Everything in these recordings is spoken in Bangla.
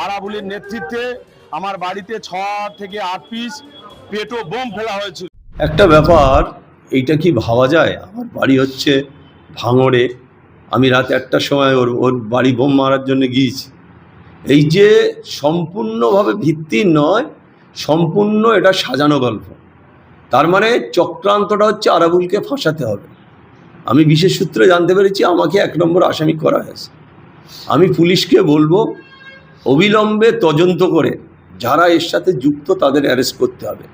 আরাবুলের নেতৃত্বে আমার বাড়িতে 6 থেকে 8 পিস পেটো বোম ফেলা হয়েছিল। একটা ব্যাপার, এইটা কি ভাবা যায়? আমার বাড়ি হচ্ছে ভাঙড়ে, আমি রাত 1টার সময় ওর বাড়ি বোম মারার জন্য গিয়েছি। এই যে সম্পূর্ণভাবে ভিত্তির নয়, সম্পূর্ণ এটা সাজানো গল্প। তার মানে চক্রান্তটা হচ্ছে আরাবুলকে ফাঁসাতে হবে। আমি বিশেষ সূত্রে জানতে পেরেছি আমাকে 1 নম্বর আসামি করা হয়েছে। আমি পুলিশকে বলবো অবিলম্বে তদন্ত করে যারা এর সাথে যুক্ত তাদের অ্যারেস্ট করতে হবে।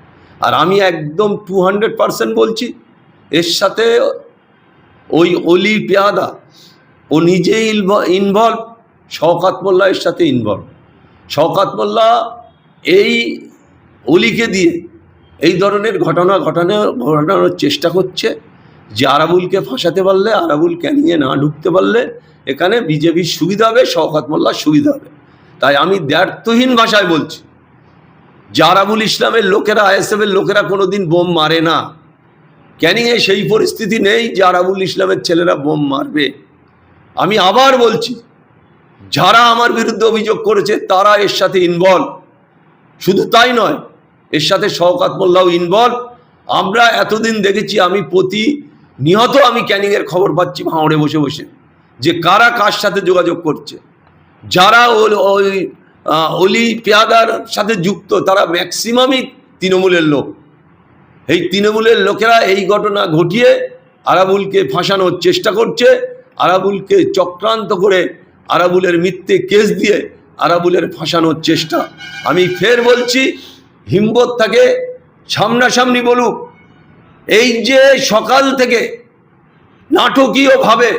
আর আমি একদম 200% বলছি, এর সাথে ওই অলি পেয়াদা ও নিজেই ইনভলভ, শওকত মোল্লা এর সাথে ইনভলভ। শওকত মোল্লা এই অলিকে দিয়ে এই ধরনের ঘটানোর চেষ্টা করছে যে আরাবুলকে ফাঁসাতে পারলে, আরাবুল ক্যানিংয়ে না ঢুকতে পারলে এখানে বিজেপির সুবিধা হবে, শওকত মোল্লার সুবিধা হবে। তাই আমি দ্ব্যর্থহীন ভাষায় বলছি যে আরাবুল ইসলামের লোকেরা, আইএসএফের লোকেরা কোনোদিন বোম মারে না। ক্যানিংয়ে সেই পরিস্থিতি নেই যে আরাবুল ইসলামের ছেলেরা বোম মারবে। আমি আবার বলছি, যারা আমার বিরুদ্ধে অভিযোগ করেছে তারা এর সাথে ইনভলভ। শুধু তাই নয়, এর সাথে শওকত মোল্লাও ইনভলভ। আমরা এতদিন দেখেছি, আমি প্রতিনিয়ত আমি ক্যানিংয়ের খবর পাচ্ছি ভাঙড়ে বসে বসে, যে কারা কার সাথে যোগাযোগ করছে। যারা ওই অলি পেয়াদার সাথে যুক্ত তারা ম্যাক্সিমামই তৃণমূলের লোক। এই তৃণমূলের লোকেরা এই ঘটনা ঘটিয়ে আরাবুলকে ফাঁসানোর চেষ্টা করছে, আরাবুলকে চক্রান্ত করে আরাবুলের মিথ্যে কেস দিয়ে আরাবুলের ফাঁসানোর চেষ্টা। আমি ফের বলছি, হিম্মত থাকে সামনাসামনি বলুক। এই যে সকাল থেকে নাটকীয়ভাবে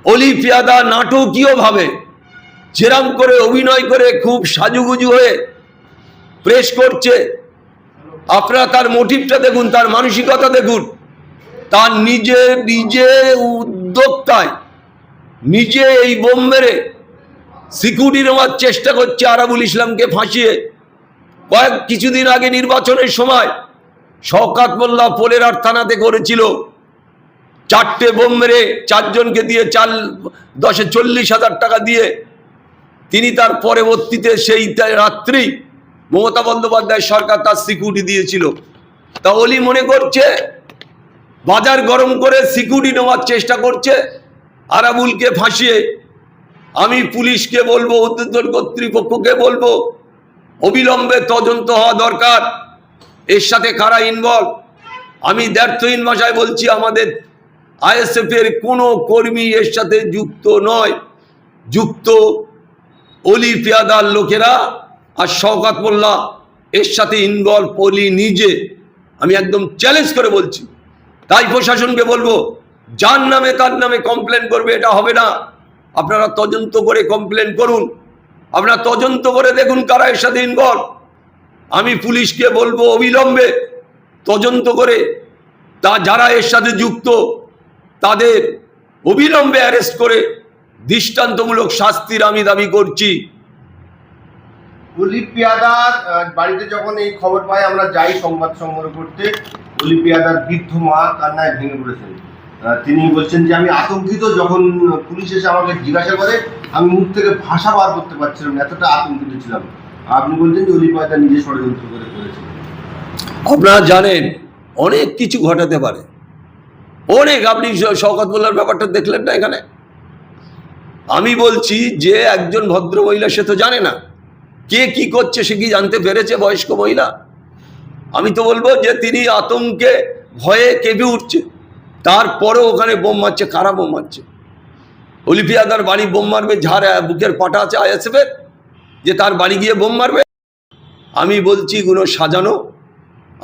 অলি পেয়াদা নাটকীয়ভাবে যেরাম করে অভিনয় করে খুব সাজুগুজু হয়ে প্রেস করছে, আপনারা তার মোটিভটা দেখুন, তার মানসিকতা দেখুন। তার নিজে উদ্যোক্তায় নিজে এই বোম মেরে সিকিউরিটি নেওয়ার চেষ্টা করছে আরাবুল ইসলামকে ফাঁসিয়ে। কিছুদিন আগে নির্বাচনের সময় শওকত মোল্লা পোলেরার থানাতে করেছিল, 4টে বোম মেরে 4 জনকে দিয়ে 40,000 টাকা দিয়ে তিনি তার পরবর্তীতে সেই রাত্রি মমতা বন্দ্যোপাধ্যায় সরকার তার সিকিউরিটি দিয়েছিল। তা অলি মনে করছে বাজার গরম করে সিকিউরিটি নেওয়ার চেষ্টা করছে আরাবুলকে ফাঁসিয়ে। আমি পুলিশকে বলবো, ঊর্ধ্বতন কর্তৃপক্ষকে বলবো, অবিলম্বে তদন্ত হওয়া দরকার, এর সাথে কারা ইনভলভ। আমি দ্ব্যর্থহীন ভাষায় বলছি, আমাদের আইএসএফের কোনো কর্মী এর সাথে যুক্ত নয়। যুক্ত অলি পেয়াদার লোকেরা আর শওকত মোল্লা এর সাথে ইনভলভ, অলি নিজে। আমি একদম চ্যালেঞ্জ করে বলছি। তাই প্রশাসনকে বলবো, যার নামে তার নামে কমপ্লেন করবে এটা হবে না। আপনারা তদন্ত করে কমপ্লেন করুন, আপনারা তদন্ত করে দেখুন কারা এর সাথে ইনভলভ। আমি পুলিশকে বলবো অবিলম্বে তদন্ত করে যারা এর সাথে যুক্ত তাদের অবিলম্বে অ্যারেস্ট করে দৃষ্টান্তমূলক শাস্তির আমি দাবি করছি। অলি পেয়াদার বাড়িতে যখন এই খবর পাই আমরা যাই সংবাদ সংগ্রহ করতে, অলি পেয়াদার বৃদ্ধ মা কান্নায় ভেঙে পড়েছেন। তিনি বলছেন যে আমি আতঙ্কিত, যখন পুলিশ এসে আমাকে জিজ্ঞাসা করে আমি মুখ থেকে ভাষা বার করতে পারছিলাম না, এতটা আতঙ্কিত ছিলাম। আপনি বলছেন যে অলি পেয়াদা নিজে ষড়যন্ত্র করে করেছেন। আপনারা জানেন অনেক কিছু ঘটাতে পারে, অনেক। আপনি শওকত মোল্লার ব্যাপারটা দেখলেন না এখানে। আমি বলছি যে একজন ভদ্র মহিলা, সে তো জানে না কে কি করছে, সে কি জানতে পেরেছে? বয়স্ক মহিলা। আমি তো বলবো যে তিনি আতঙ্কে ভয়ে কেঁপে উঠছে, তারপরেও ওখানে বোম মারছে। কারা বোম মারছে? অলি পেয়াদার বাড়ি বোম মারবে? যার বুকের পাটা আছে আইএসএফের, যে তার বাড়ি গিয়ে বোম মারবে? আমি বলছি এগুলো সাজানো।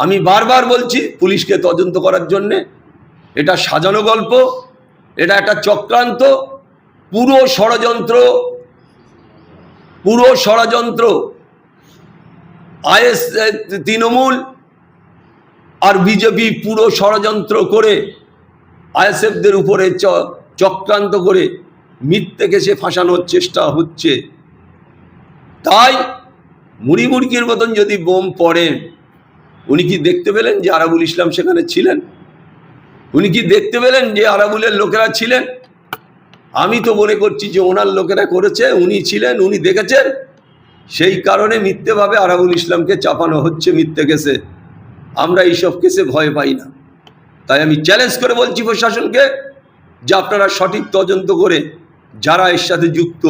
আমি বারবার বলছি পুলিশকে তদন্ত করার জন্যে। এটা সাজানো গল্প, এটা একটা চক্রান্ত, পুরো ষড়যন্ত্র তৃণমূল আর বিজেপি পুরো ষড়যন্ত্র করে আইএসএফদের উপরে চক্রান্ত করে মিথ্যেকে সে ফাঁসানোর চেষ্টা হচ্ছে। তাই মুড়ি মুড়কির মতন যদি বোম পড়েন, উনি কি দেখতে পেলেন যে আরাবুল ইসলাম সেখানে ছিলেন? উনি কি দেখতে পেলেন যে আরাবুলের লোকেরা ছিলেন? আমি তো মনে করছি যে ওনার লোকেরা করেছে, উনি ছিলেন, উনি দেখেছেন, সেই কারণে মিথ্যেভাবে আরাবুল ইসলামকে চাপানো হচ্ছে মিথ্যে কেসে। আমরা এইসব কেসে ভয় পাই না। তাই আমি চ্যালেঞ্জ করে বলছি প্রশাসনকে যে আপনারা সঠিক তদন্ত করে যারা এর সাথে যুক্ত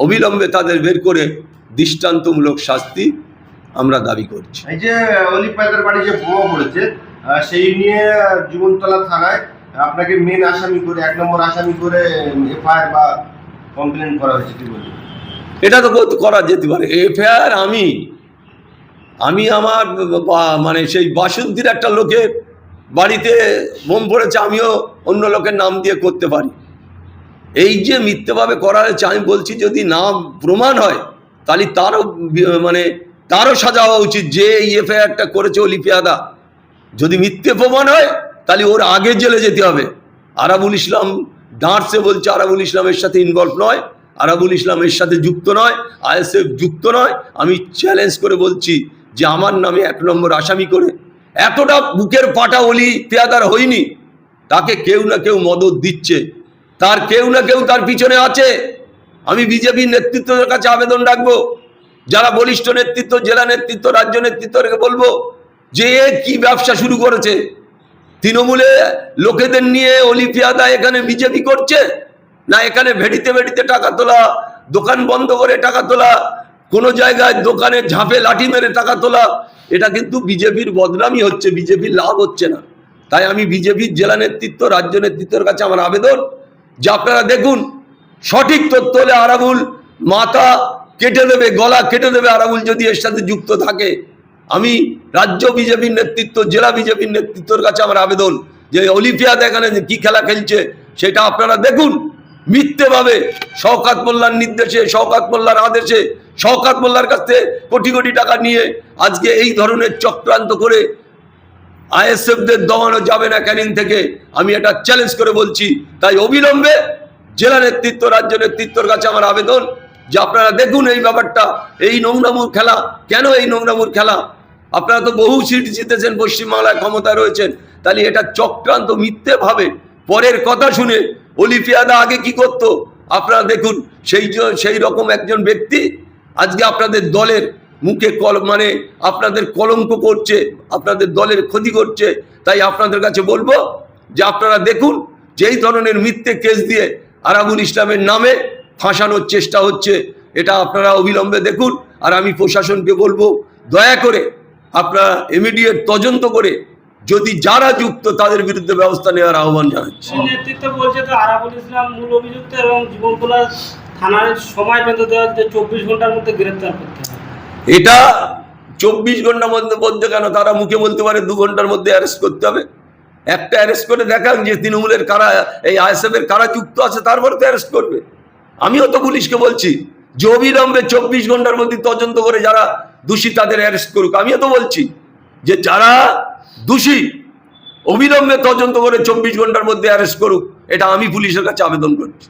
অবিলম্বে তাদের বের করে দৃষ্টান্তমূলক শাস্তি আমরা দাবি করছি। এই যে অলি পেয়াদার বাড়ি যে বোমা পড়েছে, সেই নিয়ে জীবনতলা থানায় আপনাকে মেন আসামি করে 1 নম্বর আসামি করে এফআইআর বা কমপ্লেন করা হয়েছে, কি বলবেন? এটা তো করা যেতে পারে। এফআইআর আমি আমার মানে সেই বাসন্তীর একটা লোকের বাড়িতে বোম পড়েছে, আমিও অন্য লোকের নাম দিয়ে করতে পারি। এই যে মিথ্যেভাবে করা হয়েছে, আমি বলছি যদি না প্রমাণ হয় তাহলে তারও সাজা হওয়া উচিত। যে এই এফআইআরটা করেছে অলি পেয়াদা, যদি মিথ্যে প্রমাণ হয় তাহলে ওর আগে জেলে যেতে হবে। আরাবুল ইসলাম দাঁড়সে বলছে আরাবুল ইসলামের সাথে ইনভলভ নয়, আরাবুল ইসলামের সাথে যুক্ত নয়, আইএসএফ যুক্ত নয়। আমি চ্যালেঞ্জ করে বলছি যে আমার নামে 1 নম্বর আসামি করে এতটা বুকের পাটা অলি পেয়াদার হয়নি, তাকে কেউ না কেউ মদত দিচ্ছে, তার কেউ না কেউ তার পিছনে আছে। আমি বিজেপির নেতৃত্বের কাছে আবেদন রাখবো, যারা বলিষ্ঠ নেতৃত্ব, জেলা নেতৃত্ব, রাজ্য নেতৃত্বকে বলবো যে কি ব্যবসা শুরু করেছে। তৃণমূলে লোকেদের নিয়ে অলি পেয়াদা এখানে বিজেপি করছে না, এখানে ভেড়িতে ভেড়িতে টাকা তোলা, দোকান বন্ধ করে টাকা তোলা, কোনো জায়গায় দোকানে ঝাঁপে লাঠি মেরে টাকা তোলা, এটা কিন্তু বিজেপির বদনামই হচ্ছে, বিজেপির লাভ হচ্ছে না। তাই আমি বিজেপির জেলা নেতৃত্ব, রাজ্য নেতৃত্বের কাছে আমার আবেদন যে আপনারা দেখুন, সঠিক তথ্য হলে আরাবুল মাথা কেটে দেবে, গলা কেটে দেবে আরাবুল যদি এর সাথে যুক্ত থাকে। আমি রাজ্য বিজেপির নেতৃত্ব, জেলা বিজেপির নেতৃত্বের কাছে আমার আবেদন যে অলি পেয়াদা এখানে কি খেলা খেলছে সেটা আপনারা দেখুন। মিথ্যেভাবে শওকত মোল্লার নির্দেশে, শওকত মোল্লার আদেশে, শওকত মোল্লার কাছ থেকে কোটি কোটি টাকা নিয়ে আজকে এই ধরনের চক্রান্ত করে আইএসএফদের দমানো যাবে না ক্যানিং থেকে, আমি এটা চ্যালেঞ্জ করে বলছি। তাই অবিলম্বে জেলা নেতৃত্ব, রাজ্য নেতৃত্বের কাছে আমার আবেদন যে আপনারা দেখুন এই ব্যাপারটা, এই নোংরামুর খেলা। কেন এই নোংরামুর খেলা? আপনারা তো বহু সিট জিতেছেন, পশ্চিমবাংলায় ক্ষমতায় রয়েছেন, তাহলে এটা চক্রান্ত মিথ্যেভাবে পরের কথা শুনে অলি পেয়াদা আগে কি করত আপনারা দেখুন। সেই রকম একজন ব্যক্তি আজকে আপনাদের দলের মুখে আপনাদের কলঙ্ক করছে, আপনাদের দলের ক্ষতি করছে। তাই আপনাদের কাছে বলবো যে আপনারা দেখুন যে এই ধরনের মিথ্যে কেস দিয়ে আরাবুল ইসলামের নামে ফাঁসানোর চেষ্টা হচ্ছে, এটা আপনারা অবিলম্বে দেখুন। আর আমি প্রশাসনকে বলবো দয়া করে আপনারা ইমিডিয়েট তদন্ত করে যদি যারা যুক্ত তাদের বিরুদ্ধে ব্যবস্থা নেওয়ার আহ্বান জানাচ্ছি। নেতৃত্ব বলছে তো আরাবুল ইসলাম মূল অভিযুক্ত এবং জীবনতলা থানার সময় বেঁধে দেওয়া হচ্ছে 24 ঘন্টার মধ্যে গ্রেফতার করতে হবে। এটা 24 ঘন্টার মধ্যে বলতে কেন, তারা মুখে বলতে পারে 2 ঘন্টার মধ্যে অ্যারেস্ট করতে হবে। একটা অ্যারেস্ট করে দেখান যে তৃণমূলের কারা, এই আইএসএফের কারা যুক্ত আছে, তারপরে তো অ্যারেস্ট করবে। আমিও তো পুলিশকে বলছি যে অবিলম্বে 24 ঘন্টার মধ্যে তদন্ত করে যারা দোষী তাদের অ্যারেস্ট করুক। আমিও তো বলছি যে যারা দোষী অবিলম্বে তদন্ত করে 24 ঘন্টার মধ্যে অ্যারেস্ট করুক। এটা আমি পুলিশের কাছে আবেদন করছি।